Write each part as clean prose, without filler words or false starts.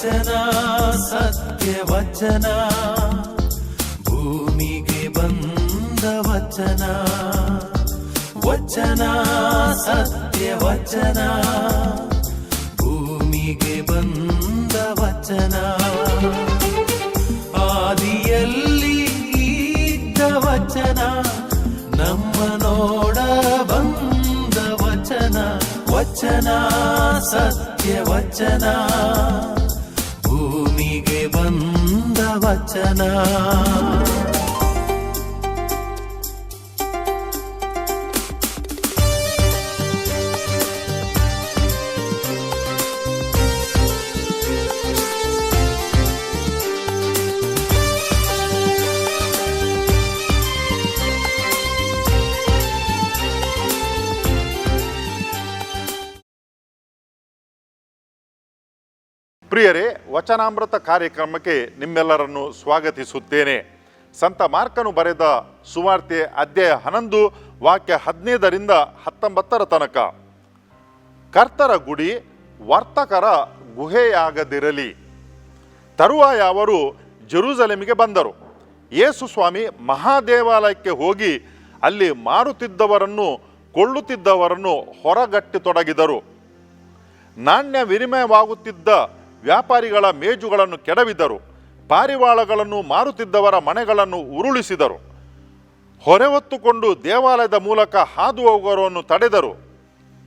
ವಚನ ಸತ್ಯ ವಚನ, ಭೂಮಿಗೆ ಬಂದ ವಚನ. ವಚನ ಸತ್ಯ ವಚನ, ಭೂಮಿಗೆ ಬಂದ ವಚನ. ಆದಿಯಲ್ಲಿ ಇದ್ದ ವಚನ, ನಮ್ಮ ನೋಡ ಬಂದ ವಚನ. ವಚನ ಸತ್ಯ ವಚನ, ಭೂಮಿಗೆ ಬಂದ ವಚನ. ಪ್ರಿಯರೇ, ವಚನಾಮೃತ ಕಾರ್ಯಕ್ರಮಕ್ಕೆ ನಿಮ್ಮೆಲ್ಲರನ್ನು ಸ್ವಾಗತಿಸುತ್ತೇನೆ. ಸಂತ ಮಾರ್ಕನು ಬರೆದ ಸುವಾರ್ತೆ ಅಧ್ಯಾಯ 11 ವಾಕ್ಯ 15ರಿಂದ 19 ತನಕ. ಕರ್ತರ ಗುಡಿ ವರ್ತಕರ ಗುಹೆಯಾಗದಿರಲಿ. ತರುವಾಯ ಅವರು ಜೆರೂಸಲೇಮಿಗೆ ಬಂದರು. ಯೇಸು ಸ್ವಾಮಿ ಮಹಾದೇವಾಲಯಕ್ಕೆ ಹೋಗಿ ಅಲ್ಲಿ ಮಾರುತ್ತಿದ್ದವರನ್ನು ಕೊಳ್ಳುತ್ತಿದ್ದವರನ್ನು ಹೊರಗಟ್ಟತೊಡಗಿದರು. ನಾಣ್ಯ ವಿನಿಮಯವಾಗುತ್ತಿದ್ದ ವ್ಯಾಪಾರಿಗಳ ಮೇಜುಗಳನ್ನು ಕೆಡವಿದರು. ಪಾರಿವಾಳಗಳನ್ನು ಮಾರುತ್ತಿದ್ದವರ ಮನೆಗಳನ್ನು ಉರುಳಿಸಿದರು. ಹೊರೆಹೊತ್ತುಕೊಂಡು ದೇವಾಲಯದ ಮೂಲಕ ಹಾದು ಹೋಗುವವರನ್ನು ತಡೆದರು.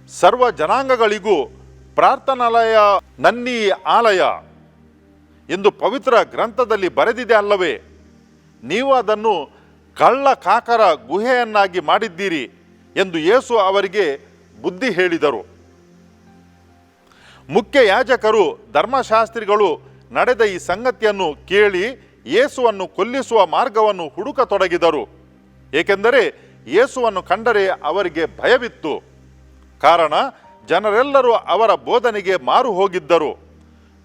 ಸರ್ವ ಜನಾಂಗಗಳಿಗೂ ಪ್ರಾರ್ಥನಾಲಯ ನನ್ನೀ ಆಲಯ ಎಂದು ಪವಿತ್ರ ಗ್ರಂಥದಲ್ಲಿ ಬರೆದಿದೆ ಅಲ್ಲವೇ? ನೀವು ಅದನ್ನು ಕಳ್ಳ ಕಾಕರ ಗುಹೆಯನ್ನಾಗಿ ಮಾಡಿದ್ದೀರಿ ಎಂದು ಯೇಸು ಅವರಿಗೆ ಬುದ್ಧಿ ಹೇಳಿದರು. ಮುಖ್ಯ ಯಾಜಕರು ಧರ್ಮಶಾಸ್ತ್ರಿಗಳು ನಡೆದ ಈ ಸಂಗತಿಯನ್ನು ಕೇಳಿ ಯೇಸುವನ್ನು ಕೊಲ್ಲಿಸುವ ಮಾರ್ಗವನ್ನು ಹುಡುಕತೊಡಗಿದರು. ಏಕೆಂದರೆ ಯೇಸುವನ್ನು ಕಂಡರೆ ಅವರಿಗೆ ಭಯವಿತ್ತು. ಕಾರಣ ಜನರೆಲ್ಲರೂ ಅವರ ಬೋಧನೆಗೆ ಮಾರು ಹೋಗಿದ್ದರು.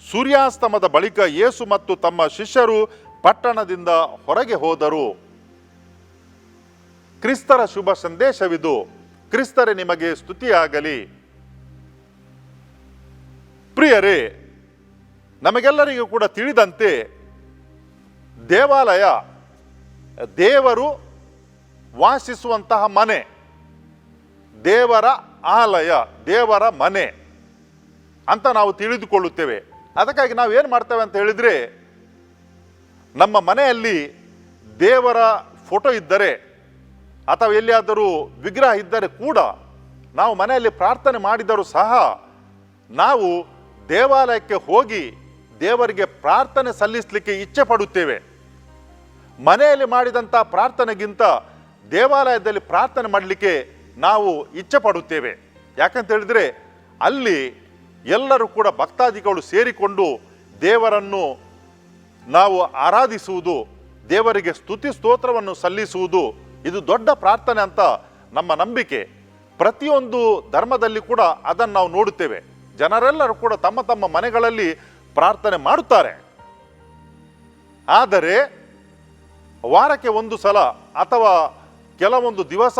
ಸೂರ್ಯಾಸ್ತಮದ ಬಳಿಕ ಯೇಸು ಮತ್ತು ತಮ್ಮ ಶಿಷ್ಯರು ಪಟ್ಟಣದಿಂದ ಹೊರಗೆ ಹೋದರು. ಕ್ರಿಸ್ತರ ಶುಭ ಸಂದೇಶವಿದು. ಕ್ರಿಸ್ತರೇ ನಿಮಗೆ ಸ್ತುತಿಯಾಗಲಿ. ಪ್ರಿಯರೇ, ನಮಗೆಲ್ಲರಿಗೂ ಕೂಡ ತಿಳಿದಂತೆ ದೇವಾಲಯ ದೇವರು ವಾಸಿಸುವಂತಹ ಮನೆ, ದೇವರ ಆಲಯ, ದೇವರ ಮನೆ ಅಂತ ನಾವು ತಿಳಿದುಕೊಳ್ಳುತ್ತೇವೆ. ಅದಕ್ಕಾಗಿ ನಾವು ಏನು ಮಾಡ್ತೇವೆ ಅಂತ ಹೇಳಿದರೆ, ನಮ್ಮ ಮನೆಯಲ್ಲಿ ದೇವರ ಫೋಟೋ ಇದ್ದರೆ ಅಥವಾ ಎಲ್ಲಿಯಾದರೂ ವಿಗ್ರಹ ಇದ್ದರೆ ಕೂಡ ನಾವು ಮನೆಯಲ್ಲಿ ಪ್ರಾರ್ಥನೆ ಮಾಡಿದರೂ ಸಹ ನಾವು ದೇವಾಲಯಕ್ಕೆ ಹೋಗಿ ದೇವರಿಗೆ ಪ್ರಾರ್ಥನೆ ಸಲ್ಲಿಸಲಿಕ್ಕೆ ಇಚ್ಛೆ ಪಡುತ್ತೇವೆ. ಮನೆಯಲ್ಲಿ ಮಾಡಿದಂಥ ಪ್ರಾರ್ಥನೆಗಿಂತ ದೇವಾಲಯದಲ್ಲಿ ಪ್ರಾರ್ಥನೆ ಮಾಡಲಿಕ್ಕೆ ನಾವು ಇಚ್ಛೆ ಪಡುತ್ತೇವೆ. ಯಾಕಂತ ಹೇಳಿದರೆ ಅಲ್ಲಿ ಎಲ್ಲರೂ ಕೂಡ ಭಕ್ತಾದಿಗಳು ಸೇರಿಕೊಂಡು ದೇವರನ್ನು ನಾವು ಆರಾಧಿಸುವುದು, ದೇವರಿಗೆ ಸ್ತುತಿ ಸ್ತೋತ್ರವನ್ನು ಸಲ್ಲಿಸುವುದು ಇದು ದೊಡ್ಡ ಪ್ರಾರ್ಥನೆ ಅಂತ ನಮ್ಮ ನಂಬಿಕೆ. ಪ್ರತಿಯೊಂದು ಧರ್ಮದಲ್ಲಿ ಕೂಡ ಅದನ್ನು ನಾವು ನೋಡುತ್ತೇವೆ. ಜನರೆಲ್ಲರೂ ಕೂಡ ತಮ್ಮ ತಮ್ಮ ಮನೆಗಳಲ್ಲಿ ಪ್ರಾರ್ಥನೆ ಮಾಡುತ್ತಾರೆ. ಆದರೆ ವಾರಕ್ಕೆ ಒಂದು ಸಲ ಅಥವಾ ಕೆಲವೊಂದು ದಿವಸ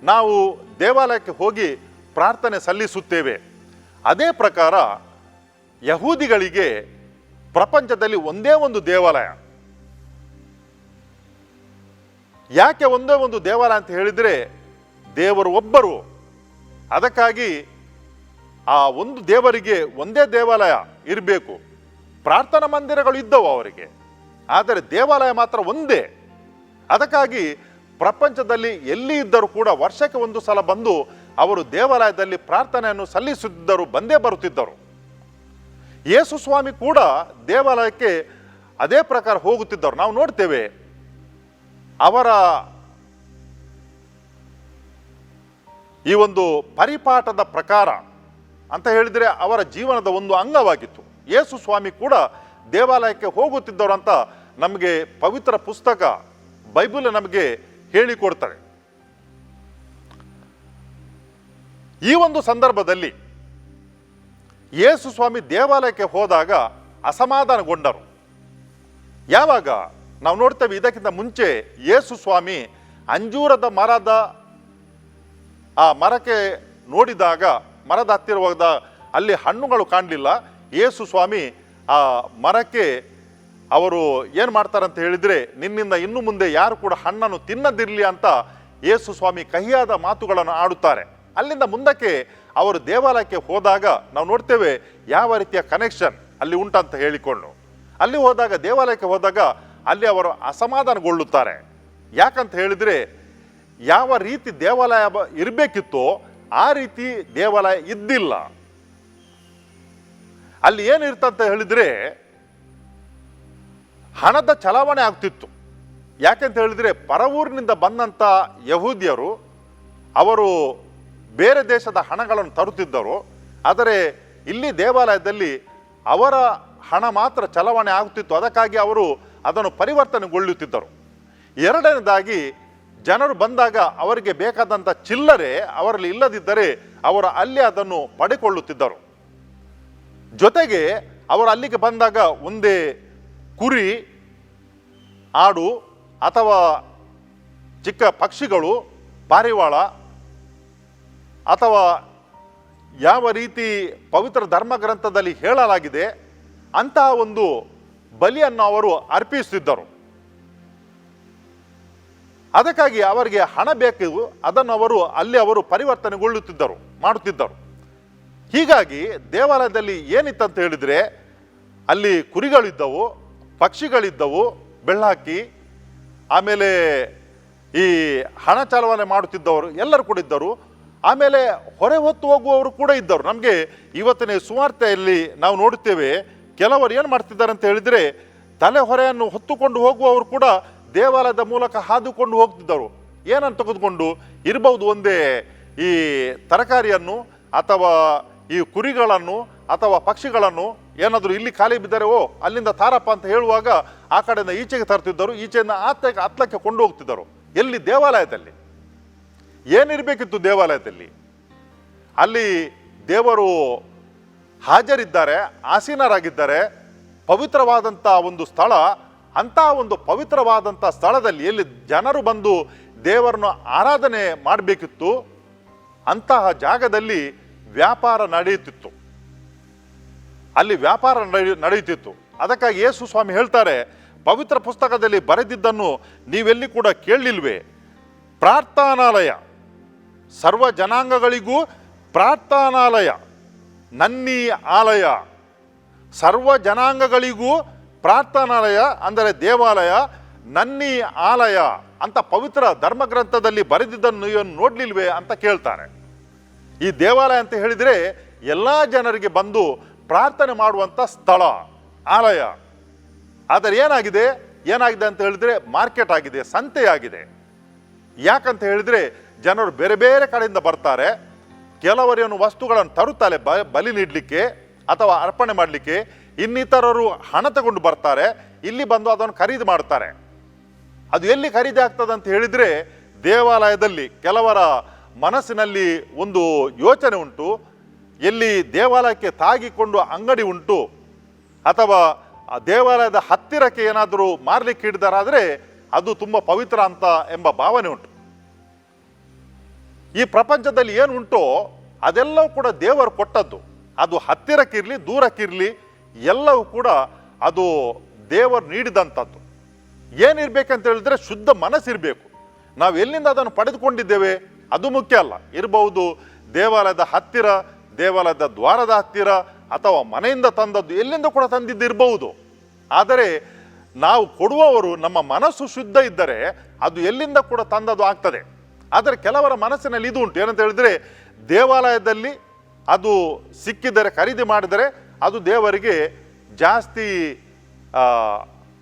ನಾವು ದೇವಾಲಯಕ್ಕೆ ಹೋಗಿ ಪ್ರಾರ್ಥನೆ ಸಲ್ಲಿಸುತ್ತೇವೆ. ಅದೇ ಪ್ರಕಾರ ಯಹೂದಿಗಳಿಗೆ ಪ್ರಪಂಚದಲ್ಲಿ ಒಂದೇ ಒಂದು ದೇವಾಲಯ. ಯಾಕೆ ಒಂದೇ ಒಂದು ದೇವಾಲಯ ಅಂತ ಹೇಳಿದರೆ, ದೇವರು ಒಬ್ಬರು. ಅದಕ್ಕಾಗಿ ಆ ಒಂದು ದೇವರಿಗೆ ಒಂದೇ ದೇವಾಲಯ ಇರಬೇಕು. ಪ್ರಾರ್ಥನಾ ಮಂದಿರಗಳು ಇದ್ದವು ಅವರಿಗೆ, ಆದರೆ ದೇವಾಲಯ ಮಾತ್ರ ಒಂದೇ. ಅದಕ್ಕಾಗಿ ಪ್ರಪಂಚದಲ್ಲಿ ಎಲ್ಲಿ ಇದ್ದರೂ ಕೂಡ ವರ್ಷಕ್ಕೆ ಒಂದು ಸಲ ಬಂದು ಅವರು ದೇವಾಲಯದಲ್ಲಿ ಪ್ರಾರ್ಥನೆಯನ್ನು ಸಲ್ಲಿಸುತ್ತಿದ್ದರು, ಬಂದೇ ಬರುತ್ತಿದ್ದರು. ಯೇಸು ಸ್ವಾಮಿ ಕೂಡ ದೇವಾಲಯಕ್ಕೆ ಅದೇ ಪ್ರಕಾರ ಹೋಗುತ್ತಿದ್ದರು. ನಾವು ನೋಡ್ತೇವೆ ಅವರ ಈ ಒಂದು ಪರಿಪಾಠದ ಪ್ರಕಾರ ಅಂತ ಹೇಳಿದರೆ ಅವರ ಜೀವನದ ಒಂದು ಅಂಗವಾಗಿತ್ತು. ಯೇಸು ಸ್ವಾಮಿ ಕೂಡ ದೇವಾಲಯಕ್ಕೆ ಹೋಗುತ್ತಿದ್ದರು ಅಂತ ನಮಗೆ ಪವಿತ್ರ ಪುಸ್ತಕ ಬೈಬಲ್ ನಮಗೆ ಹೇಳಿಕೊಡ್ತಾರೆ. ಈ ಒಂದು ಸಂದರ್ಭದಲ್ಲಿ ಯೇಸು ಸ್ವಾಮಿ ದೇವಾಲಯಕ್ಕೆ ಹೋದಾಗ ಅಸಮಾಧಾನಗೊಂಡರು. ಯಾವಾಗ ನಾವು ನೋಡ್ತೇವೆ, ಇದಕ್ಕಿಂತ ಮುಂಚೆ ಯೇಸು ಸ್ವಾಮಿ ಅಂಜೂರದ ಮರದ ಆ ಮರಕ್ಕೆ ನೋಡಿದಾಗ, ಮರದ ಹತ್ತಿರ ಹೋದ ಅಲ್ಲಿ ಹಣ್ಣುಗಳು ಕಾಣಲಿಲ್ಲ. ಯೇಸು ಸ್ವಾಮಿ ಆ ಮರಕ್ಕೆ ಅವರು ಏನು ಮಾಡ್ತಾರಂತ ಹೇಳಿದರೆ, ನಿನ್ನಿಂದ ಇನ್ನು ಮುಂದೆ ಯಾರು ಕೂಡ ಹಣ್ಣನ್ನು ತಿನ್ನದಿರಲಿ ಅಂತ ಯೇಸು ಸ್ವಾಮಿ ಕಹಿಯಾದ ಮಾತುಗಳನ್ನು ಆಡುತ್ತಾರೆ. ಅಲ್ಲಿಂದ ಮುಂದಕ್ಕೆ ಅವರು ದೇವಾಲಯಕ್ಕೆ ಹೋದಾಗ ನಾವು ನೋಡ್ತೇವೆ ಯಾವ ರೀತಿಯ ಕನೆಕ್ಷನ್ ಅಲ್ಲಿ ಉಂಟಂತ ಹೇಳಿಕೊಂಡು. ಅಲ್ಲಿ ಹೋದಾಗ, ದೇವಾಲಯಕ್ಕೆ ಹೋದಾಗ ಅಲ್ಲಿ ಅವರು ಅಸಮಾಧಾನಗೊಳ್ಳುತ್ತಾರೆ. ಯಾಕಂತ ಹೇಳಿದರೆ, ಯಾವ ರೀತಿ ದೇವಾಲಯ ಇರಬೇಕಿತ್ತೋ ಆ ರೀತಿ ದೇವಾಲಯ ಇದ್ದಿಲ್ಲ. ಅಲ್ಲಿ ಏನಿರ್ತಂತ ಹೇಳಿದರೆ ಹಣದ ಚಲಾವಣೆ ಆಗ್ತಿತ್ತು. ಯಾಕೆಂತ ಹೇಳಿದರೆ, ಪರವೂರಿನಿಂದ ಬಂದಂಥ ಯಹೂದ್ಯರು ಅವರು ಬೇರೆ ದೇಶದ ಹಣಗಳನ್ನು ತರುತ್ತಿದ್ದರು. ಆದರೆ ಇಲ್ಲಿ ದೇವಾಲಯದಲ್ಲಿ ಅವರ ಹಣ ಮಾತ್ರ ಚಲಾವಣೆ ಆಗುತ್ತಿತ್ತು. ಅದಕ್ಕಾಗಿ ಅವರು ಅದನ್ನು ಪರಿವರ್ತನೆಗೊಳ್ಳುತ್ತಿದ್ದರು. ಎರಡನೇದಾಗಿ, ಜನರು ಬಂದಾಗ ಅವರಿಗೆ ಬೇಕಾದಂಥ ಚಿಲ್ಲರೆ ಅವರಲ್ಲಿ ಇಲ್ಲದಿದ್ದರೆ ಅವರು ಅಲ್ಲಿ ಅದನ್ನು ಪಡೆಕೊಳ್ಳುತ್ತಿದ್ದರು. ಜೊತೆಗೆ ಅವರು ಅಲ್ಲಿಗೆ ಬಂದಾಗ ಒಂದೇ ಕುರಿ, ಆಡು ಅಥವಾ ಚಿಕ್ಕ ಪಕ್ಷಿಗಳು, ಪಾರಿವಾಳ ಅಥವಾ ಯಾವ ರೀತಿ ಪವಿತ್ರ ಧರ್ಮಗ್ರಂಥದಲ್ಲಿ ಹೇಳಲಾಗಿದೆ ಅಂತಹ ಒಂದು ಬಲಿಯನ್ನು ಅವರು ಅರ್ಪಿಸುತ್ತಿದ್ದರು. ಅದಕ್ಕಾಗಿ ಅವರಿಗೆ ಹಣ ಬೇಕು, ಅದನ್ನು ಅವರು ಪರಿವರ್ತನೆಗೊಳ್ಳುತ್ತಿದ್ದರು, ಮಾಡುತ್ತಿದ್ದರು. ಹೀಗಾಗಿ ದೇವಾಲಯದಲ್ಲಿ ಏನಿತ್ತಂತ ಹೇಳಿದರೆ, ಅಲ್ಲಿ ಕುರಿಗಳಿದ್ದವು, ಪಕ್ಷಿಗಳಿದ್ದವು, ಬೆಳ್ಳಾಕಿ, ಆಮೇಲೆ ಈ ಹಣ ಚಲಾವಣೆ ಮಾಡುತ್ತಿದ್ದವರು ಎಲ್ಲರೂ ಕೂಡ ಇದ್ದರು. ಆಮೇಲೆ ಹೊರೆ ಹೊತ್ತು ಹೋಗುವವರು ಕೂಡ ಇದ್ದರು. ನಮಗೆ ಇವತ್ತಿನ ಸುವಾರ್ತೆಯಲ್ಲಿ ನಾವು ನೋಡುತ್ತೇವೆ, ಕೆಲವರು ಏನು ಮಾಡ್ತಿದ್ದಾರೆ ಅಂತ ಹೇಳಿದರೆ, ತಲೆ ಹೊರೆಯನ್ನು ಹೊತ್ತುಕೊಂಡು ಹೋಗುವವರು ಕೂಡ ದೇವಾಲಯದ ಮೂಲಕ ಹಾದುಕೊಂಡು ಹೋಗ್ತಿದ್ದರು. ಏನನ್ನು ತೆಗೆದುಕೊಂಡು ಇರಬಹುದು, ಒಂದೇ ಈ ತರಕಾರಿಯನ್ನು ಅಥವಾ ಈ ಕುರಿಗಳನ್ನು ಅಥವಾ ಪಕ್ಷಿಗಳನ್ನು ಏನಾದರೂ ಇಲ್ಲಿ ಖಾಲಿ ಬಿದ್ದರೆ ಅಲ್ಲಿಂದ ತಾರಪ್ಪ ಅಂತ ಹೇಳುವಾಗ ಆ ಕಡೆಯಿಂದ ಈಚೆಗೆ ತರ್ತಿದ್ದರು, ಈಚೆಯಿಂದ ಹತ್ತಕ್ಕೆ ಕೊಂಡು ಹೋಗ್ತಿದ್ದರು. ಎಲ್ಲಿ? ದೇವಾಲಯದಲ್ಲಿ. ಏನಿರಬೇಕಿತ್ತು ದೇವಾಲಯದಲ್ಲಿ? ಅಲ್ಲಿ ದೇವರು ಹಾಜರಿದ್ದಾರೆ, ಆಸೀನರಾಗಿದ್ದಾರೆ, ಪವಿತ್ರವಾದಂಥ ಒಂದು ಸ್ಥಳ. ಅಂತಹ ಒಂದು ಪವಿತ್ರವಾದಂಥ ಸ್ಥಳದಲ್ಲಿ ಎಲ್ಲಿ ಜನರು ಬಂದು ದೇವರನ್ನು ಆರಾಧನೆ ಮಾಡಬೇಕಿತ್ತು, ಅಂತಹ ಜಾಗದಲ್ಲಿ ವ್ಯಾಪಾರ ನಡೆಯುತ್ತಿತ್ತು. ಅಲ್ಲಿ ವ್ಯಾಪಾರ ನಡೆಯುತ್ತಿತ್ತು. ಅದಕ್ಕಾಗಿ ಯೇಸು ಸ್ವಾಮಿ ಹೇಳ್ತಾರೆ, ಪವಿತ್ರ ಪುಸ್ತಕದಲ್ಲಿ ಬರೆದಿದ್ದನ್ನು ನೀವೆಲ್ಲಿ ಕೂಡ ಕೇಳಲಿಲ್ವೇ? ಪ್ರಾರ್ಥನಾಲಯ, ಸರ್ವ ಜನಾಂಗಗಳಿಗೂ ಪ್ರಾರ್ಥನಾಲಯ, ನನ್ನಿ ಆಲಯ, ಸರ್ವ ಜನಾಂಗಗಳಿಗೂ ಪ್ರಾರ್ಥನಾಲಯ ಅಂದರೆ ದೇವಾಲಯ, ನನ್ನಿ ಆಲಯ ಅಂತ ಪವಿತ್ರ ಧರ್ಮಗ್ರಂಥದಲ್ಲಿ ಬರೆದಿದ್ದನ್ನು ನೀವು ನೋಡ್ಲಿಲ್ವೇ ಅಂತ ಕೇಳ್ತಾರೆ. ಈ ದೇವಾಲಯ ಅಂತ ಹೇಳಿದರೆ ಎಲ್ಲ ಜನರಿಗೆ ಬಂದು ಪ್ರಾರ್ಥನೆ ಮಾಡುವಂಥ ಸ್ಥಳ, ಆಲಯ. ಆದರೆ ಏನಾಗಿದೆ ಅಂತ ಹೇಳಿದರೆ ಮಾರ್ಕೆಟ್ ಆಗಿದೆ, ಸಂತೆಯಾಗಿದೆ. ಯಾಕಂತ ಹೇಳಿದರೆ ಜನರು ಬೇರೆ ಬೇರೆ ಕಡೆಯಿಂದ ಬರ್ತಾರೆ. ಕೆಲವರೇನು ವಸ್ತುಗಳನ್ನು ತರುತ್ತಾರೆ ಬಲಿ ನೀಡಲಿಕ್ಕೆ ಅಥವಾ ಅರ್ಪಣೆ ಮಾಡಲಿಕ್ಕೆ, ಇನ್ನಿತರರು ಹಣ ತಗೊಂಡು ಬರ್ತಾರೆ, ಇಲ್ಲಿ ಬಂದು ಅದನ್ನು ಖರೀದಿ ಮಾಡ್ತಾರೆ. ಅದು ಎಲ್ಲಿ ಖರೀದಿ ಆಗ್ತದೆ ಅಂತ ಹೇಳಿದರೆ ದೇವಾಲಯದಲ್ಲಿ. ಕೆಲವರ ಮನಸ್ಸಿನಲ್ಲಿ ಒಂದು ಯೋಚನೆ ಉಂಟು, ಎಲ್ಲಿ ದೇವಾಲಯಕ್ಕೆ ತಾಗಿಕೊಂಡು ಅಂಗಡಿ ಉಂಟು ಅಥವಾ ದೇವಾಲಯದ ಹತ್ತಿರಕ್ಕೆ ಏನಾದರೂ ಮಾರಲಿಕ್ಕೆ ಹಿಡಿದಾರಾದರೆ ಅದು ತುಂಬ ಪವಿತ್ರ ಅಂತ ಎಂಬ ಭಾವನೆ ಉಂಟು. ಈ ಪ್ರಪಂಚದಲ್ಲಿ ಏನು ಉಂಟೋ ಅದೆಲ್ಲವೂ ಕೂಡ ದೇವರು ಕೊಟ್ಟದ್ದು. ಅದು ಹತ್ತಿರಕ್ಕಿರಲಿ ದೂರಕ್ಕಿರಲಿ ಎಲ್ಲವೂ ಕೂಡ ಅದು ದೇವರು ನೀಡಿದಂಥದ್ದು. ಏನಿರಬೇಕಂತ ಹೇಳಿದ್ರೆ ಶುದ್ಧ ಮನಸ್ಸಿರಬೇಕು. ನಾವು ಎಲ್ಲಿಂದ ಅದನ್ನು ಪಡೆದುಕೊಂಡಿದ್ದೇವೆ ಅದು ಮುಖ್ಯ ಅಲ್ಲ. ಇರಬಹುದು ದೇವಾಲಯದ ಹತ್ತಿರ, ದೇವಾಲಯದ ದ್ವಾರದ ಹತ್ತಿರ ಅಥವಾ ಮನೆಯಿಂದ ತಂದದ್ದು, ಎಲ್ಲಿಂದ ಕೂಡ ತಂದಿದ್ದಿರಬಹುದು. ಆದರೆ ನಾವು ಕೊಡುವವರು ನಮ್ಮ ಮನಸ್ಸು ಶುದ್ಧ ಇದ್ದರೆ ಅದು ಎಲ್ಲಿಂದ ಕೂಡ ತಂದದ್ದು ಆಗ್ತದೆ. ಆದರೆ ಕೆಲವರ ಮನಸ್ಸಿನಲ್ಲಿ ಇದು ಉಂಟು, ಏನಂತ ಹೇಳಿದರೆ ದೇವಾಲಯದಲ್ಲಿ ಅದು ಸಿಕ್ಕಿದರೆ ಖರೀದಿ ಮಾಡಿದರೆ ಅದು ದೇವರಿಗೆ ಜಾಸ್ತಿ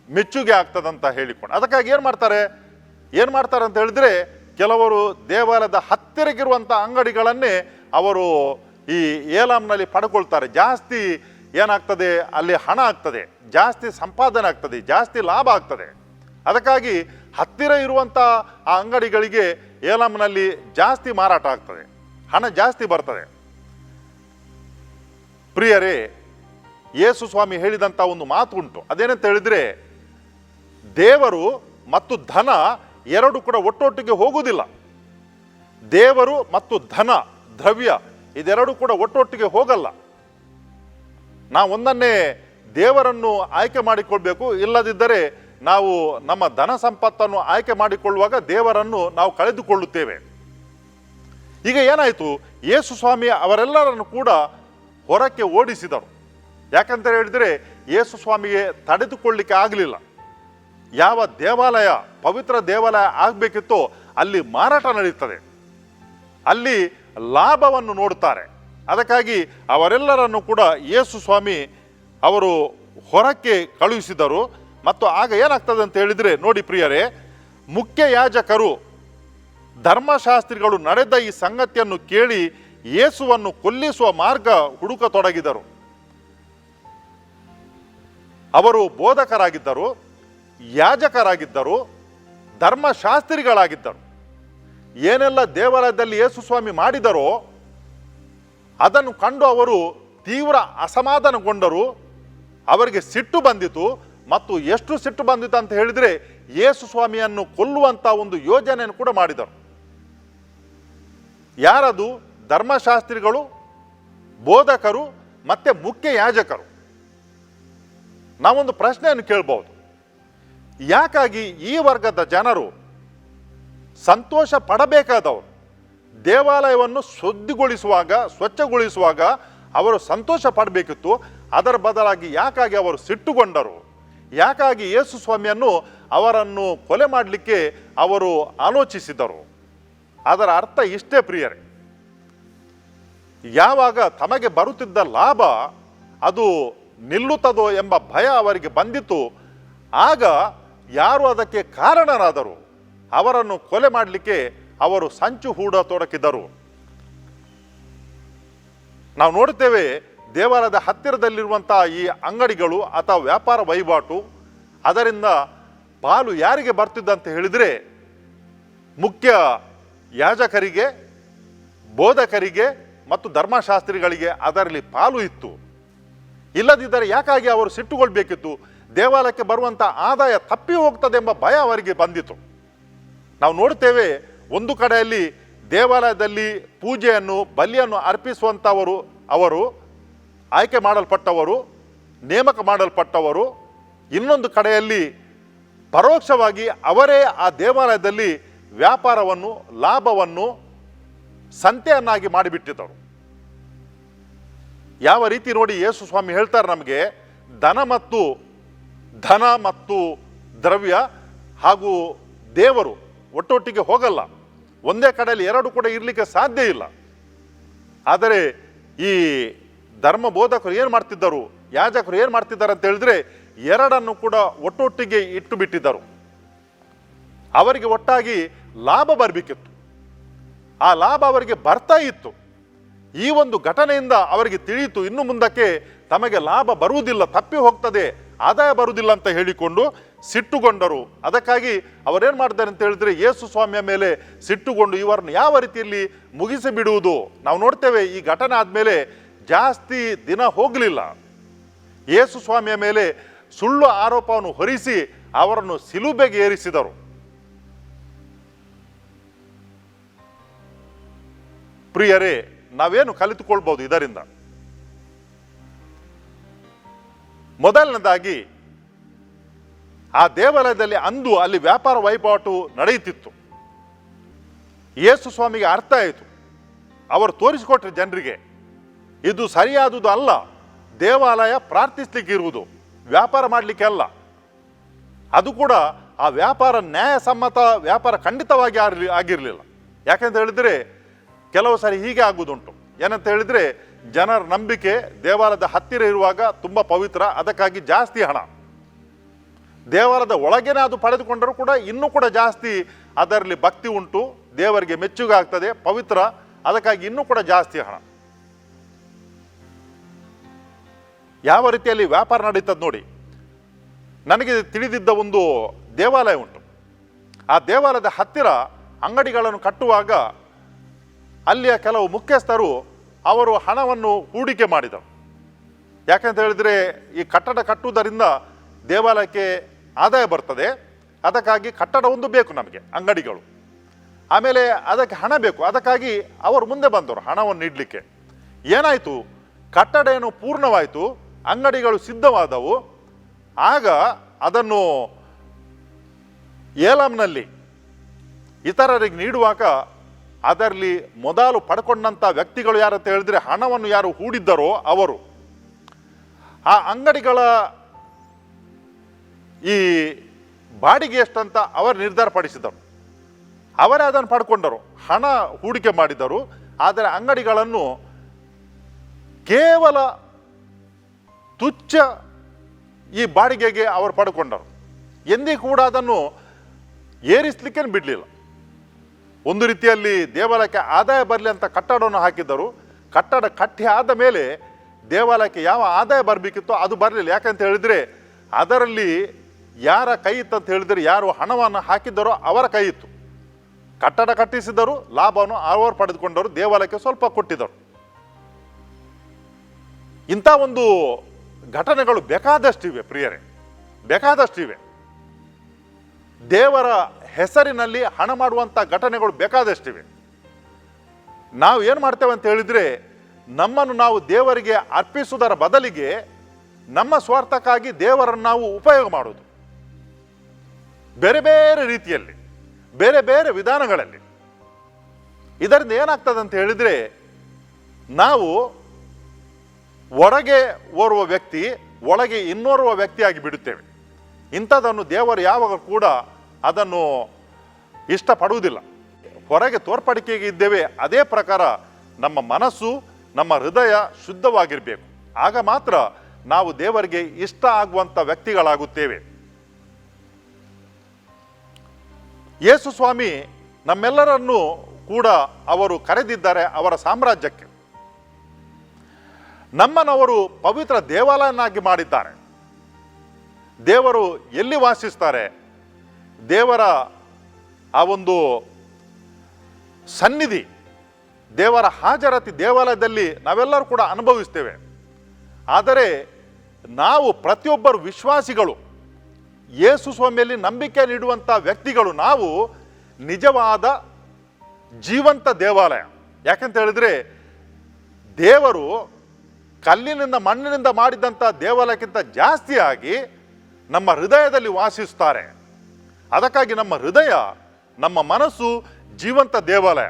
ಮೆಚ್ಚುಗೆ ಆಗ್ತದಂತ ಹೇಳಿಕೊಂಡು ಅದಕ್ಕಾಗಿ ಏನು ಮಾಡ್ತಾರೆ ಅಂತ ಹೇಳಿದರೆ ಕೆಲವರು ದೇವಾಲಯದ ಹತ್ತಿರಗಿರುವಂಥ ಅಂಗಡಿಗಳನ್ನೇ ಅವರು ಈ ಏಲಾಂನಲ್ಲಿ ಪಡ್ಕೊಳ್ತಾರೆ. ಜಾಸ್ತಿ ಏನಾಗ್ತದೆ, ಅಲ್ಲಿ ಹಣ ಆಗ್ತದೆ, ಜಾಸ್ತಿ ಸಂಪಾದನೆ ಆಗ್ತದೆ, ಜಾಸ್ತಿ ಲಾಭ ಆಗ್ತದೆ. ಅದಕ್ಕಾಗಿ ಹತ್ತಿರ ಇರುವಂಥ ಆ ಅಂಗಡಿಗಳಿಗೆ ಏಲಾಂನಲ್ಲಿ ಜಾಸ್ತಿ ಮಾರಾಟ ಆಗ್ತದೆ, ಹಣ ಜಾಸ್ತಿ ಬರ್ತದೆ. ಪ್ರಿಯರೇ, ಯೇಸು ಸ್ವಾಮಿ ಹೇಳಿದಂಥ ಒಂದು ಮಾತು ಉಂಟು. ಅದೇನಂತ ಹೇಳಿದರೆ ದೇವರು ಮತ್ತು ಧನ ಎರಡು ಕೂಡ ಒಟ್ಟೊಟ್ಟಿಗೆ ಹೋಗುವುದಿಲ್ಲ. ದೇವರು ಮತ್ತು ಧನ, ದ್ರವ್ಯ ಇದೆರಡು ಕೂಡ ಒಟ್ಟೊಟ್ಟಿಗೆ ಹೋಗಲ್ಲ. ನಾವು ಒಂದನ್ನೇ ದೇವರನ್ನು ಆಯ್ಕೆ ಮಾಡಿಕೊಳ್ಬೇಕು. ಇಲ್ಲದಿದ್ದರೆ ನಾವು ನಮ್ಮ ಧನ ಸಂಪತ್ತನ್ನು ಆಯ್ಕೆ ಮಾಡಿಕೊಳ್ಳುವಾಗ ದೇವರನ್ನು ನಾವು ಕಳೆದುಕೊಳ್ಳುತ್ತೇವೆ. ಈಗ ಏನಾಯಿತು, ಯೇಸು ಸ್ವಾಮಿ ಅವರೆಲ್ಲರನ್ನು ಕೂಡ ಹೊರಕ್ಕೆ ಓಡಿಸಿದರು. ಯಾಕಂತ ಹೇಳಿದರೆ ಯೇಸು ಸ್ವಾಮಿಗೆ ತಡೆದುಕೊಳ್ಳಿಕ್ಕೆ ಆಗಲಿಲ್ಲ. ಯಾವ ದೇವಾಲಯ ಪವಿತ್ರ ದೇವಾಲಯ ಆಗಬೇಕಿತ್ತೋ ಅಲ್ಲಿ ಮಾರಾಟ ನಡೀತದೆ, ಅಲ್ಲಿ ಲಾಭವನ್ನು ನೋಡುತ್ತಾರೆ. ಅದಕ್ಕಾಗಿ ಅವರೆಲ್ಲರನ್ನು ಕೂಡ ಯೇಸು ಸ್ವಾಮಿ ಅವರು ಹೊರಕ್ಕೆ ಕಳುಹಿಸಿದರು. ಮತ್ತು ಆಗ ಏನಾಗ್ತದೆ ಅಂತ ಹೇಳಿದರೆ ನೋಡಿ ಪ್ರಿಯರೇ, ಮುಖ್ಯ ಯಾಜಕರು ಧರ್ಮಶಾಸ್ತ್ರಿಗಳು ನಡೆದ ಈ ಸಂಗತಿಯನ್ನು ಕೇಳಿ ಯೇಸುವನ್ನು ಕೊಲ್ಲಿಸುವ ಮಾರ್ಗ ಹುಡುಕತೊಡಗಿದರು. ಅವರು ಬೋಧಕರಾಗಿದ್ದರು, ಯಾಜಕರಾಗಿದ್ದರು, ಧರ್ಮಶಾಸ್ತ್ರಿಗಳಾಗಿದ್ದರು. ಏನೆಲ್ಲ ದೇವಾಲಯದಲ್ಲಿ ಯೇಸು ಸ್ವಾಮಿ ಮಾಡಿದರೋ ಅದನ್ನು ಕಂಡು ಅವರು ತೀವ್ರ ಅಸಮಾಧಾನಗೊಂಡರು. ಅವರಿಗೆ ಸಿಟ್ಟು ಬಂದಿತು. ಮತ್ತು ಎಷ್ಟು ಸಿಟ್ಟು ಬಂದಿತು ಅಂತ ಹೇಳಿದರೆ ಯೇಸು ಸ್ವಾಮಿಯನ್ನು ಕೊಲ್ಲುವಂಥ ಒಂದು ಯೋಜನೆಯನ್ನು ಕೂಡ ಮಾಡಿದರು. ಯಾರದು? ಧರ್ಮಶಾಸ್ತ್ರಿಗಳು, ಬೋಧಕರು ಮತ್ತು ಮುಖ್ಯ ಯಾಜಕರು. ನಾವೊಂದು ಪ್ರಶ್ನೆಯನ್ನು ಕೇಳ್ಬೋದು, ಯಾಕಾಗಿ ಈ ವರ್ಗದ ಜನರು ಸಂತೋಷ ಪಡಬೇಕಾದವರು ದೇವಾಲಯವನ್ನು ಸ್ವಚ್ಛಗೊಳಿಸುವಾಗ ಅವರು ಸಂತೋಷ ಪಡಬೇಕಿತ್ತು, ಅದರ ಬದಲಾಗಿ ಯಾಕಾಗಿ ಅವರು ಸಿಟ್ಟುಗೊಂಡರು? ಯಾಕಾಗಿ ಯೇಸು ಸ್ವಾಮಿಯನ್ನು ಅವರನ್ನು ಕೊಲೆ ಮಾಡಲಿಕ್ಕೆ ಅವರು ಆಲೋಚಿಸಿದರು? ಅದರ ಅರ್ಥ ಇಷ್ಟೇ ಪ್ರಿಯರೇ, ಯಾವಾಗ ತಮಗೆ ಬರುತ್ತಿದ್ದ ಲಾಭ ಅದು ನಿಲ್ಲುತ್ತದೋ ಎಂಬ ಭಯ ಅವರಿಗೆ ಬಂದಿತು, ಆಗ ಯಾರು ಅದಕ್ಕೆ ಕಾರಣರಾದರು ಅವರನ್ನು ಕೊಲೆ ಮಾಡಲಿಕ್ಕೆ ಅವರು ಸಂಚು ಹೂಡತೊಡಗಿದರು. ನಾವು ನೋಡುತ್ತೇವೆ, ದೇವಾಲಯದ ಹತ್ತಿರದಲ್ಲಿರುವಂತಹ ಈ ಅಂಗಡಿಗಳು ಅಥವಾ ವ್ಯಾಪಾರ ವಹಿವಾಟು, ಅದರಿಂದ ಪಾಲು ಯಾರಿಗೆ ಬರ್ತಿದ್ದಂತ ಹೇಳಿದರೆ ಮುಖ್ಯ ಯಾಜಕರಿಗೆ, ಬೋಧಕರಿಗೆ ಮತ್ತು ಧರ್ಮಶಾಸ್ತ್ರಿಗಳಿಗೆ ಅದರಲ್ಲಿ ಪಾಲು ಇತ್ತು. ಇಲ್ಲದಿದ್ದರೆ ಯಾಕಾಗಿ ಅವರು ಸಿಟ್ಟುಕೊಳ್ಬೇಕಿತ್ತು? ದೇವಾಲಯಕ್ಕೆ ಬರುವಂಥ ಆದಾಯ ತಪ್ಪಿ ಹೋಗ್ತದೆ ಎಂಬ ಭಯ ಅವರಿಗೆ ಬಂದಿತು. ನಾವು ನೋಡ್ತೇವೆ, ಒಂದು ಕಡೆಯಲ್ಲಿ ದೇವಾಲಯದಲ್ಲಿ ಪೂಜೆಯನ್ನು, ಬಲಿಯನ್ನು ಅರ್ಪಿಸುವಂಥವರು ಅವರು ಆಯ್ಕೆ ಮಾಡಲ್ಪಟ್ಟವರು, ನೇಮಕ ಮಾಡಲ್ಪಟ್ಟವರು. ಇನ್ನೊಂದು ಕಡೆಯಲ್ಲಿ ಪರೋಕ್ಷವಾಗಿ ಅವರೇ ಆ ದೇವಾಲಯದಲ್ಲಿ ವ್ಯಾಪಾರವನ್ನು, ಲಾಭವನ್ನು ಸಂತೆಯನ್ನಾಗಿ ಮಾಡಿಬಿಟ್ಟಿದ್ದರು. ಯಾವ ರೀತಿ ನೋಡಿ ಯೇಸು ಸ್ವಾಮಿ ಹೇಳ್ತಾರೆ ನಮಗೆ, ಧನ ಮತ್ತು ದ್ರವ್ಯ ಹಾಗೂ ದೇವರು ಒಟ್ಟೊಟ್ಟಿಗೆ ಹೋಗಲ್ಲ. ಒಂದೇ ಕಡೆಯಲ್ಲಿ ಎರಡು ಕೂಡ ಇರಲಿಕ್ಕೆ ಸಾಧ್ಯ ಇಲ್ಲ. ಆದರೆ ಈ ಧರ್ಮ ಬೋಧಕರು ಏನು ಮಾಡ್ತಿದ್ದರು, ಯಾಜಕರು ಏನು ಮಾಡ್ತಿದ್ದಾರೆ ಅಂತ ಹೇಳಿದ್ರೆ ಎರಡನ್ನು ಕೂಡ ಒಟ್ಟೊಟ್ಟಿಗೆ ಇಟ್ಟು ಬಿಟ್ಟಿದ್ದರು. ಅವರಿಗೆ ಒಟ್ಟಾಗಿ ಲಾಭ ಬರಬೇಕಿತ್ತು, ಆ ಲಾಭ ಅವರಿಗೆ ಬರ್ತಾ ಇತ್ತು. ಈ ಒಂದು ಘಟನೆಯಿಂದ ಅವರಿಗೆ ತಿಳಿಯಿತು, ಇನ್ನು ಮುಂದಕ್ಕೆ ತಮಗೆ ಲಾಭ ಬರುವುದಿಲ್ಲ, ತಪ್ಪಿ ಹೋಗ್ತದೆ, ಆದಾಯ ಬರುವುದಿಲ್ಲ ಅಂತ ಹೇಳಿಕೊಂಡು ಸಿಟ್ಟುಗೊಂಡರು. ಅದಕ್ಕಾಗಿ ಅವರೇನು ಮಾಡ್ತಾರೆ ಅಂತ ಹೇಳಿದ್ರೆ ಯೇಸು ಸ್ವಾಮಿಯ ಮೇಲೆ ಸಿಟ್ಟುಗೊಂಡು ಇವರನ್ನು ಯಾವ ರೀತಿಯಲ್ಲಿ ಮುಗಿಸಿ ಬಿಡುವುದು. ನಾವು ನೋಡ್ತೇವೆ, ಈ ಘಟನೆ ಆದಮೇಲೆ ಜಾಸ್ತಿ ದಿನ ಹೋಗಲಿಲ್ಲ, ಯೇಸು ಸ್ವಾಮಿಯ ಮೇಲೆ ಸುಳ್ಳು ಆರೋಪವನ್ನು ಹೊರಿಸಿ ಅವರನ್ನು ಸಿಲುಬೆಗೆ ಏರಿಸಿದರು. ಪ್ರಿಯರೇ, ನಾವೇನು ಕಲಿತುಕೊಳ್ಬಹುದು ಇದರಿಂದ? ಮೊದಲನೇದಾಗಿ, ಆ ದೇವಾಲಯದಲ್ಲಿ ಅಂದು ಅಲ್ಲಿ ವ್ಯಾಪಾರ ವಹಿವಾಟು ನಡೆಯುತ್ತಿತ್ತು. ಯೇಸು ಸ್ವಾಮಿಗೆ ಅರ್ಥ ಆಯಿತು, ಅವರು ತೋರಿಸಿಕೊಟ್ರೆ ಜನರಿಗೆ ಇದು ಸರಿಯಾದುದು ಅಲ್ಲ. ದೇವಾಲಯ ಪ್ರಾರ್ಥಿಸ್ಲಿಕ್ಕೆ ಇರುವುದು, ವ್ಯಾಪಾರ ಮಾಡಲಿಕ್ಕೆ ಅಲ್ಲ. ಅದು ಕೂಡ ಆ ವ್ಯಾಪಾರ ನ್ಯಾಯಸಮ್ಮತ ವ್ಯಾಪಾರ ಖಂಡಿತವಾಗಿ ಆಗಿರಲಿಲ್ಲ. ಯಾಕೆಂತ ಹೇಳಿದರೆ ಕೆಲವು ಸಾರಿ ಹೀಗೆ ಆಗುವುದುಂಟು. ಏನಂತ ಹೇಳಿದರೆ ಜನರ ನಂಬಿಕೆ ದೇವಾಲಯದ ಹತ್ತಿರ ಇರುವಾಗ ತುಂಬ ಪವಿತ್ರ, ಅದಕ್ಕಾಗಿ ಜಾಸ್ತಿ ಹಣ. ದೇವಾಲಯದ ಒಳಗೇನೆ ಅದು ಪಡೆದುಕೊಂಡರೂ ಕೂಡ ಇನ್ನೂ ಕೂಡ ಜಾಸ್ತಿ ಅದರಲ್ಲಿ ಭಕ್ತಿ ಉಂಟು, ದೇವರಿಗೆ ಮೆಚ್ಚುಗೆ ಆಗ್ತದೆ, ಪವಿತ್ರ, ಅದಕ್ಕಾಗಿ ಇನ್ನೂ ಕೂಡ ಜಾಸ್ತಿ ಹಣ. ಯಾವ ರೀತಿಯಲ್ಲಿ ವ್ಯಾಪಾರ ನಡೀತದೆ ನೋಡಿ. ನನಗೆ ತಿಳಿದಿದ್ದ ಒಂದು ದೇವಾಲಯ ಉಂಟು. ಆ ದೇವಾಲಯದ ಹತ್ತಿರ ಅಂಗಡಿಗಳನ್ನು ಕಟ್ಟುವಾಗ ಅಲ್ಲಿಯ ಕೆಲವು ಮುಖ್ಯಸ್ಥರು ಅವರು ಹಣವನ್ನು ಹೂಡಿಕೆ ಮಾಡಿದರು. ಯಾಕಂತ ಹೇಳಿದರೆ ಈ ಕಟ್ಟಡ ಕಟ್ಟುವುದರಿಂದ ದೇವಾಲಯಕ್ಕೆ ಆದಾಯ ಬರ್ತದೆ, ಅದಕ್ಕಾಗಿ ಕಟ್ಟಡ ಒಂದು ಬೇಕು ನಮಗೆ, ಅಂಗಡಿಗಳು. ಆಮೇಲೆ ಅದಕ್ಕೆ ಹಣ ಬೇಕು, ಅದಕ್ಕಾಗಿ ಅವರು ಮುಂದೆ ಬಂದರು ಹಣವನ್ನು ನೀಡಲಿಕ್ಕೆ. ಏನಾಯಿತು, ಕಟ್ಟಡ ಏನು ಪೂರ್ಣವಾಯಿತು, ಅಂಗಡಿಗಳು ಸಿದ್ಧವಾದವು. ಆಗ ಅದನ್ನು ಏಲಂನಲ್ಲಿ ಇತರರಿಗೆ ನೀಡುವಾಗ ಅದರಲ್ಲಿ ಮೊದಲು ಪಡ್ಕೊಂಡಂಥ ವ್ಯಕ್ತಿಗಳು ಯಾರಂತ ಹೇಳಿದ್ರೆ ಹಣವನ್ನು ಯಾರು ಹೂಡಿದ್ದರೋ ಅವರು. ಆ ಅಂಗಡಿಗಳ ಈ ಬಾಡಿಗೆ ಎಷ್ಟಂತ ಅವರು ನಿರ್ಧಾರಪಡಿಸಿದರು. ಅವರೇ ಅದನ್ನು ಪಡ್ಕೊಂಡರು, ಹಣ ಹೂಡಿಕೆ ಮಾಡಿದರು. ಆದರೆ ಅಂಗಡಿಗಳನ್ನು ಕೇವಲ ತುಚ್ಛ ಈ ಬಾಡಿಗೆಗೆ ಅವರು ಪಡ್ಕೊಂಡರು. ಎಂದೂ ಕೂಡ ಅದನ್ನು ಏರಿಸಲಿಕ್ಕೆ ಬಿಡಲಿಲ್ಲ. ಒಂದು ರೀತಿಯಲ್ಲಿ ದೇವಾಲಯಕ್ಕೆ ಆದಾಯ ಬರಲಿ ಅಂತ ಕಟ್ಟಡವನ್ನು ಹಾಕಿದ್ದರು. ಕಟ್ಟಡ ಕಟ್ಟಿ ಆದ ಮೇಲೆ ದೇವಾಲಯಕ್ಕೆ ಯಾವ ಆದಾಯ ಬರಬೇಕಿತ್ತೋ ಅದು ಬರಲಿಲ್ಲ. ಯಾಕಂತ ಹೇಳಿದರೆ ಅದರಲ್ಲಿ ಯಾರ ಕೈ ಇತ್ತು ಅಂತ ಹೇಳಿದರೆ, ಯಾರು ಹಣವನ್ನು ಹಾಕಿದ್ದರೋ ಅವರ ಕೈ ಇತ್ತು. ಕಟ್ಟಡ ಕಟ್ಟಿಸಿದರು, ಲಾಭವನ್ನು ಅವರು ಪಡೆದುಕೊಂಡರು, ದೇವಾಲಯಕ್ಕೆ ಸ್ವಲ್ಪ ಕೊಟ್ಟಿದ್ದರು. ಇಂಥ ಒಂದು ಘಟನೆಗಳು ಬೇಕಾದಷ್ಟಿವೆ ಪ್ರಿಯರೇ, ಬೇಕಾದಷ್ಟಿವೆ. ದೇವರ ಹೆಸರಿನಲ್ಲಿ ಹಣ ಮಾಡುವಂಥ ಘಟನೆಗಳು ಬೇಕಾದಷ್ಟಿವೆ. ನಾವು ಏನು ಮಾಡ್ತೇವೆ ಅಂತ ಹೇಳಿದರೆ, ನಮ್ಮನ್ನು ನಾವು ದೇವರಿಗೆ ಅರ್ಪಿಸುವುದರ ಬದಲಿಗೆ ನಮ್ಮ ಸ್ವಾರ್ಥಕ್ಕಾಗಿ ದೇವರನ್ನು ನಾವು ಉಪಯೋಗ ಮಾಡೋದು. ಬೇರೆ ಬೇರೆ ರೀತಿಯಲ್ಲಿ, ಬೇರೆ ಬೇರೆ ವಿಧಾನಗಳಲ್ಲಿ. ಇದರಿಂದ ಏನಾಗ್ತದೆ ಅಂತ ಹೇಳಿದರೆ, ನಾವು ಹೊರಗೆ ಓರ್ವ ವ್ಯಕ್ತಿ, ಒಳಗೆ ಇನ್ನೋರ್ವ ವ್ಯಕ್ತಿಯಾಗಿ ಬಿಡುತ್ತೇವೆ. ಇಂಥದ್ದನ್ನು ದೇವರು ಯಾವಾಗ ಕೂಡ ಅದನ್ನು ಇಷ್ಟಪಡುವುದಿಲ್ಲ. ಹೊರಗೆ ತೋರ್ಪಡಿಕೆಗೆ ಇದ್ದೇವೆ, ಅದೇ ಪ್ರಕಾರ ನಮ್ಮ ಮನಸ್ಸು, ನಮ್ಮ ಹೃದಯ ಶುದ್ಧವಾಗಿರಬೇಕು. ಆಗ ಮಾತ್ರ ನಾವು ದೇವರಿಗೆ ಇಷ್ಟ ಆಗುವಂಥ ವ್ಯಕ್ತಿಗಳಾಗುತ್ತೇವೆ. ಯೇಸು ಸ್ವಾಮಿ ನಮ್ಮೆಲ್ಲರನ್ನೂ ಕೂಡ ಅವರು ಕರೆದಿದ್ದಾರೆ ಅವರ ಸಾಮ್ರಾಜ್ಯಕ್ಕೆ. ನಮ್ಮನ್ನವರು ಪವಿತ್ರ ದೇವಾಲಯನಾಗಿ ಮಾಡಿದ್ದಾರೆ. ದೇವರು ಎಲ್ಲಿ ವಾಸಿಸ್ತಾರೆ? ದೇವರ ಆ ಒಂದು ಸನ್ನಿಧಿ, ದೇವರ ಹಾಜರಾತಿ ದೇವಾಲಯದಲ್ಲಿ ನಾವೆಲ್ಲರೂ ಕೂಡ ಅನುಭವಿಸ್ತೇವೆ. ಆದರೆ ನಾವು ಪ್ರತಿಯೊಬ್ಬರು ವಿಶ್ವಾಸಿಗಳು, ಯೇಸು ಸ್ವಾಮಿಯಲ್ಲಿ ನಂಬಿಕೆ ನೀಡುವಂಥ ವ್ಯಕ್ತಿಗಳು, ನಾವು ನಿಜವಾದ ಜೀವಂತ ದೇವಾಲಯ. ಯಾಕಂತ ಹೇಳಿದರೆ ದೇವರು ಕಲ್ಲಿನಿಂದ ಮಣ್ಣಿನಿಂದ ಮಾಡಿದಂಥ ದೇವಾಲಯಕ್ಕಿಂತ ಜಾಸ್ತಿಯಾಗಿ ನಮ್ಮ ಹೃದಯದಲ್ಲಿ ವಾಸಿಸ್ತಾರೆ. ಅದಕ್ಕಾಗಿ ನಮ್ಮ ಹೃದಯ, ನಮ್ಮ ಮನಸ್ಸು ಜೀವಂತ ದೇವಾಲಯ.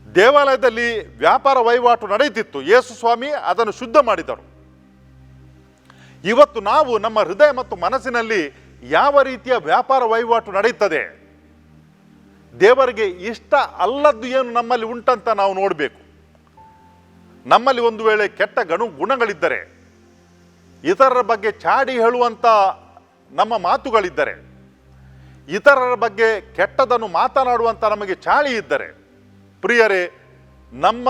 ದೇವಾಲಯದಲ್ಲಿ ವ್ಯಾಪಾರ ವಹಿವಾಟು ನಡೆಯುತ್ತಿತ್ತು, ಯೇಸು ಸ್ವಾಮಿ ಅದನ್ನು ಶುದ್ಧ ಮಾಡಿದರು. ಇವತ್ತು ನಾವು ನಮ್ಮ ಹೃದಯ ಮತ್ತು ಮನಸ್ಸಿನಲ್ಲಿ ಯಾವ ರೀತಿಯ ವ್ಯಾಪಾರ ವಹಿವಾಟು ನಡೆಯುತ್ತದೆ? ದೇವರಿಗೆ ಇಷ್ಟ ಅಲ್ಲದ್ದು ಏನು ನಮ್ಮಲ್ಲಿ ಉಂಟಂತ ನಾವು ನೋಡಬೇಕು. ನಮ್ಮಲ್ಲಿ ಒಂದು ವೇಳೆ ಕೆಟ್ಟ ಗುಣಗಳಿದ್ದರೆ, ಇತರರ ಬಗ್ಗೆ ಚಾಡಿ ಹೇಳುವಂಥ ನಮ್ಮ ಮಾತುಗಳಿದ್ದರೆ, ಇತರರ ಬಗ್ಗೆ ಕೆಟ್ಟದನ್ನು ಮಾತನಾಡುವಂಥ ನಮಗೆ ಚಾಳಿ ಇದ್ದರೆ, ಪ್ರಿಯರೇ, ನಮ್ಮ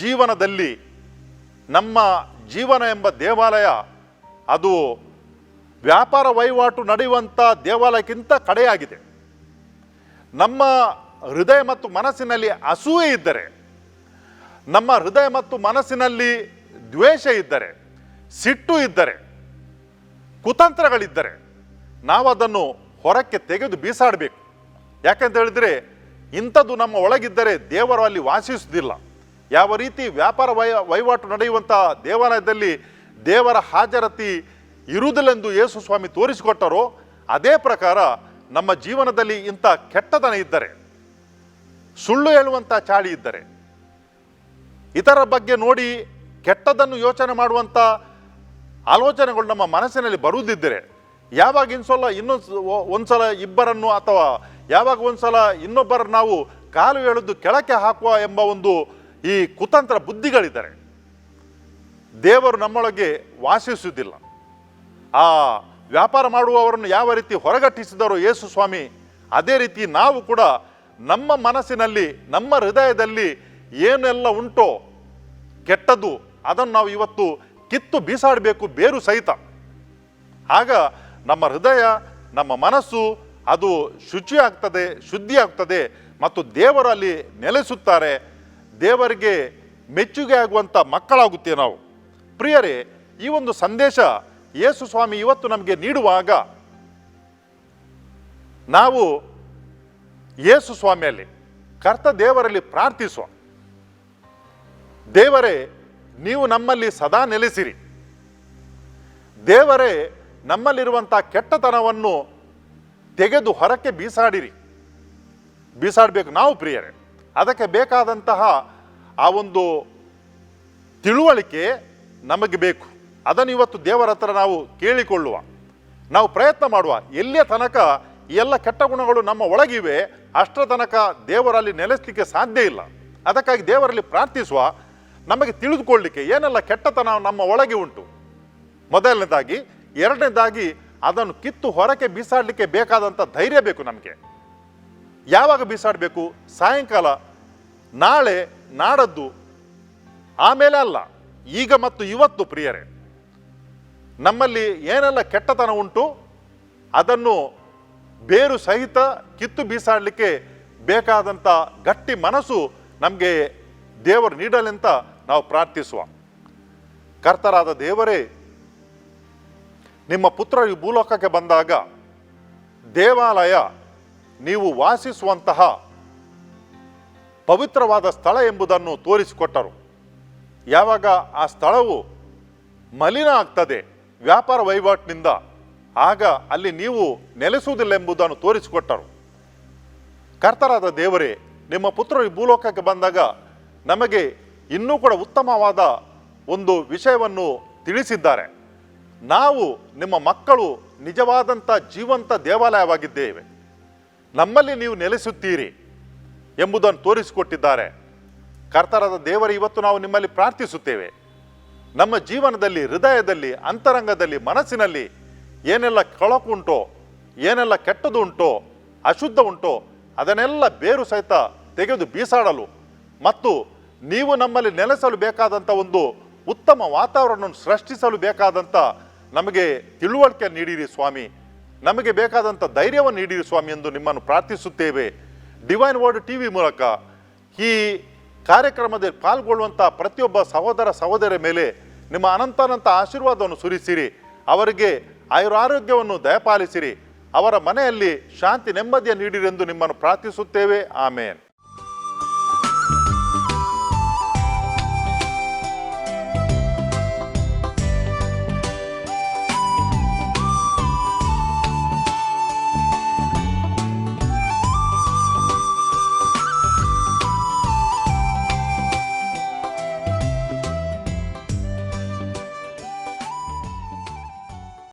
ಜೀವನದಲ್ಲಿ ನಮ್ಮ ಜೀವನ ಎಂಬ ದೇವಾಲಯ ಅದು ವ್ಯಾಪಾರ ವಹಿವಾಟು ನಡೆಯುವಂಥ ದೇವಾಲಯಕ್ಕಿಂತ ಕಡೆಯಾಗಿದೆ. ನಮ್ಮ ಹೃದಯ ಮತ್ತು ಮನಸ್ಸಿನಲ್ಲಿ ಅಸೂಯೆ ಇದ್ದರೆ, ನಮ್ಮ ಹೃದಯ ಮತ್ತು ಮನಸ್ಸಿನಲ್ಲಿ ದ್ವೇಷ ಇದ್ದರೆ, ಸಿಟ್ಟು ಇದ್ದರೆ, ಕುತಂತ್ರಗಳಿದ್ದರೆ, ನಾವು ಅದನ್ನು ಹೊರಕ್ಕೆ ತೆಗೆದು ಬೀಸಾಡಬೇಕು. ಯಾಕಂತ ಹೇಳಿದರೆ ಇಂಥದ್ದು ನಮ್ಮ ಒಳಗಿದ್ದರೆ ದೇವರು ಅಲ್ಲಿ ವಾಸಿಸುವುದಿಲ್ಲ. ಯಾವ ರೀತಿ ವ್ಯಾಪಾರ ವಹಿವಾಟು ನಡೆಯುವಂಥ ದೇವಾಲಯದಲ್ಲಿ ದೇವರ ಹಾಜರಾತಿ ಇರುವುದಿಲ್ಲೆಂದು ಯೇಸು ಸ್ವಾಮಿ ತೋರಿಸಿಕೊಟ್ಟರೋ, ಅದೇ ಪ್ರಕಾರ ನಮ್ಮ ಜೀವನದಲ್ಲಿ ಇಂಥ ಕೆಟ್ಟತನ ಇದ್ದರೆ, ಸುಳ್ಳು ಹೇಳುವಂಥ ಚಾಳಿ ಇದ್ದರೆ, ಇತರ ಬಗ್ಗೆ ನೋಡಿ ಕೆಟ್ಟದನ್ನು ಯೋಚನೆ ಮಾಡುವಂಥ ಆಲೋಚನೆಗಳು ನಮ್ಮ ಮನಸ್ಸಿನಲ್ಲಿ ಬರುವುದಿದ್ದರೆ, ಯಾವಾಗ ಒಂದ್ಸಲ ಇಬ್ಬರನ್ನು ಅಥವಾ ಯಾವಾಗ ಒಂದ್ಸಲ ಇನ್ನೊಬ್ಬರನ್ನು ನಾವು ಕಾಲು ಎಳೆದು ಕೆಳಕ್ಕೆ ಹಾಕುವ ಎಂಬ ಒಂದು ಈ ಕುತಂತ್ರ ಬುದ್ಧಿಗಳಿದ್ದರೆ, ದೇವರು ನಮ್ಮೊಳಗೆ ವಾಸಿಸುವುದಿಲ್ಲ. ಆ ವ್ಯಾಪಾರ ಮಾಡುವವರನ್ನು ಯಾವ ರೀತಿ ಹೊರಗಟ್ಟಿಸಿದರೋ ಯೇಸು ಸ್ವಾಮಿ, ಅದೇ ರೀತಿ ನಾವು ಕೂಡ ನಮ್ಮ ಮನಸ್ಸಿನಲ್ಲಿ, ನಮ್ಮ ಹೃದಯದಲ್ಲಿ ಏನೆಲ್ಲ ಉಂಟೋ ಕೆಟ್ಟದ್ದು, ಅದನ್ನು ನಾವು ಇವತ್ತು ಕಿತ್ತು ಬೀಸಾಡಬೇಕು, ಬೇರು ಸಹಿತ. ಆಗ ನಮ್ಮ ಹೃದಯ, ನಮ್ಮ ಮನಸ್ಸು ಅದು ಶುಚಿಯಾಗ್ತದೆ, ಶುದ್ಧಿ ಆಗ್ತದೆ, ಮತ್ತು ದೇವರು ಅಲ್ಲಿ ನೆಲೆಸುತ್ತಾರೆ. ದೇವರಿಗೆ ಮೆಚ್ಚುಗೆ ಆಗುವಂಥ ಮಕ್ಕಳಾಗುತ್ತೇವೆ ನಾವು. ಪ್ರಿಯರೇ, ಈ ಒಂದು ಸಂದೇಶ ಯೇಸು ಸ್ವಾಮಿ ಇವತ್ತು ನಮಗೆ ನೀಡುವಾಗ ನಾವು ಯೇಸು ಸ್ವಾಮಿಯಲ್ಲಿ, ಕರ್ತ ದೇವರಲ್ಲಿ ಪ್ರಾರ್ಥಿಸುವ. ದೇವರೇ, ನೀವು ನಮ್ಮಲ್ಲಿ ಸದಾ ನೆಲೆಸಿರಿ. ದೇವರೇ ನಮ್ಮಲ್ಲಿರುವಂಥ ಕೆಟ್ಟತನವನ್ನು ತೆಗೆದು ಹೊರಕ್ಕೆ ಬೀಸಾಡಬೇಕು ನಾವು ಪ್ರಿಯರೇ. ಅದಕ್ಕೆ ಬೇಕಾದಂತಹ ಆ ಒಂದು ತಿಳುವಳಿಕೆ ನಮಗೆ ಬೇಕು. ಅದನ್ನು ಇವತ್ತು ದೇವರ ಹತ್ರ ನಾವು ಕೇಳಿಕೊಳ್ಳುವ, ನಾವು ಪ್ರಯತ್ನ ಮಾಡುವ. ಎಲ್ಲಿಯ ತನಕ ಎಲ್ಲ ಕೆಟ್ಟ ಗುಣಗಳು ನಮ್ಮ ಒಳಗಿವೆ ಅಷ್ಟರ ತನಕ ದೇವರಲ್ಲಿ ನೆಲೆಸಲಿಕ್ಕೆ ಸಾಧ್ಯ ಇಲ್ಲ. ಅದಕ್ಕಾಗಿ ದೇವರಲ್ಲಿ ಪ್ರಾರ್ಥಿಸುವ, ನಮಗೆ ತಿಳಿದುಕೊಳ್ಳಲಿಕ್ಕೆ ಏನೆಲ್ಲ ಕೆಟ್ಟತನ ನಮ್ಮ ಒಳಗೆ ಉಂಟು ಮೊದಲನೇದಾಗಿ. ಎರಡನೇದಾಗಿ ಅದನ್ನು ಕಿತ್ತು ಹೊರಕ್ಕೆ ಬೀಸಾಡಲಿಕ್ಕೆ ಬೇಕಾದಂಥ ಧೈರ್ಯ ಬೇಕು ನಮಗೆ. ಯಾವಾಗ ಬೀಸಾಡಬೇಕು? ಸಾಯಂಕಾಲ, ನಾಳೆ, ನಾಡದ್ದು, ಆಮೇಲೆ ಅಲ್ಲ, ಈಗ ಮತ್ತು ಇವತ್ತು ಪ್ರಿಯರೇ. ನಮ್ಮಲ್ಲಿ ಏನೆಲ್ಲ ಕೆಟ್ಟತನ ಉಂಟು ಅದನ್ನು ಬೇರು ಸಹಿತ ಕಿತ್ತು ಬೀಸಾಡಲಿಕ್ಕೆ ಬೇಕಾದಂಥ ಗಟ್ಟಿ ಮನಸ್ಸು ನಮಗೆ ದೇವರು ನೀಡಲೆಂತ ನಾವು ಪ್ರಾರ್ಥಿಸುವ. ಕರ್ತರಾದ ದೇವರೇ, ನಿಮ್ಮ ಪುತ್ರ ಈ ಭೂಲೋಕಕ್ಕೆ ಬಂದಾಗ ದೇವಾಲಯ ನೀವು ವಾಸಿಸುವಂತಹ ಪವಿತ್ರವಾದ ಸ್ಥಳ ಎಂಬುದನ್ನು ತೋರಿಸಿಕೊಟ್ಟರು. ಯಾವಾಗ ಆ ಸ್ಥಳವು ಮಲಿನ ಆಗ್ತದೆ ವ್ಯಾಪಾರ ವಹಿವಾಟಿನಿಂದ, ಆಗ ಅಲ್ಲಿ ನೀವು ನೆಲೆಸುವುದಿಲ್ಲ ಎಂಬುದನ್ನು ತೋರಿಸಿಕೊಟ್ಟರು. ಕರ್ತರಾದ ದೇವರೇ, ನಿಮ್ಮ ಪುತ್ರರು ಈ ಭೂಲೋಕಕ್ಕೆ ಬಂದಾಗ ನಮಗೆ ಇನ್ನೂ ಕೂಡ ಉತ್ತಮವಾದ ಒಂದು ವಿಷಯವನ್ನು ತಿಳಿಸಿದ್ದಾರೆ. ನಾವು ನಿಮ್ಮ ಮಕ್ಕಳು ನಿಜವಾದಂಥ ಜೀವಂತ ದೇವಾಲಯವಾಗಿದ್ದೇವೆ, ನಮ್ಮಲ್ಲಿ ನೀವು ನೆಲೆಸುತ್ತೀರಿ ಎಂಬುದನ್ನು ತೋರಿಸಿಕೊಟ್ಟಿದ್ದಾರೆ. ಕರ್ತರಾದ ದೇವರೇ, ಇವತ್ತು ನಾವು ನಿಮ್ಮಲ್ಲಿ ಪ್ರಾರ್ಥಿಸುತ್ತೇವೆ. ನಮ್ಮ ಜೀವನದಲ್ಲಿ, ಹೃದಯದಲ್ಲಿ, ಅಂತರಂಗದಲ್ಲಿ, ಮನಸ್ಸಿನಲ್ಲಿ ಏನೆಲ್ಲ ಕಳಕುಂಟೋ, ಏನೆಲ್ಲ ಕೆಟ್ಟದು ಉಂಟೋ, ಅಶುದ್ಧ ಉಂಟೋ ಅದನ್ನೆಲ್ಲ ಬೇರು ಸಹಿತ ತೆಗೆದು ಬೀಸಾಡಲು ಮತ್ತು ನೀವು ನಮ್ಮಲ್ಲಿ ನೆಲೆಸಲು ಬೇಕಾದಂಥ ಒಂದು ಉತ್ತಮ ವಾತಾವರಣವನ್ನು ಸೃಷ್ಟಿಸಲು ಬೇಕಾದಂಥ ನಮಗೆ ತಿಳುವಳಿಕೆ ನೀಡಿರಿ ಸ್ವಾಮಿ, ನಮಗೆ ಬೇಕಾದಂಥ ಧೈರ್ಯವನ್ನು ನೀಡಿರಿ ಸ್ವಾಮಿ ಎಂದು ನಿಮ್ಮನ್ನು ಪ್ರಾರ್ಥಿಸುತ್ತೇವೆ. ಡಿವೈನ್ ವರ್ಡ್ ಟಿವಿ ಮೂಲಕ ಈ ಕಾರ್ಯಕ್ರಮದಲ್ಲಿ ಪಾಲ್ಗೊಳ್ಳುವಂಥ ಪ್ರತಿಯೊಬ್ಬ ಸಹೋದರ ಸಹೋದರಿಯ ಮೇಲೆ ನಿಮ್ಮ ಅನಂತ ಆಶೀರ್ವಾದವನ್ನು ಸುರಿಸಿರಿ. ಅವರಿಗೆ ಆಯುರಾರೋಗ್ಯವನ್ನು ದಯಪಾಲಿಸಿರಿ. ಅವರ ಮನೆಯಲ್ಲಿ ಶಾಂತಿ ನೆಮ್ಮದಿಯ ನೀಡಿರೆಂದು ನಿಮ್ಮನ್ನು ಪ್ರಾರ್ಥಿಸುತ್ತೇವೆ. ಆಮೇನ್.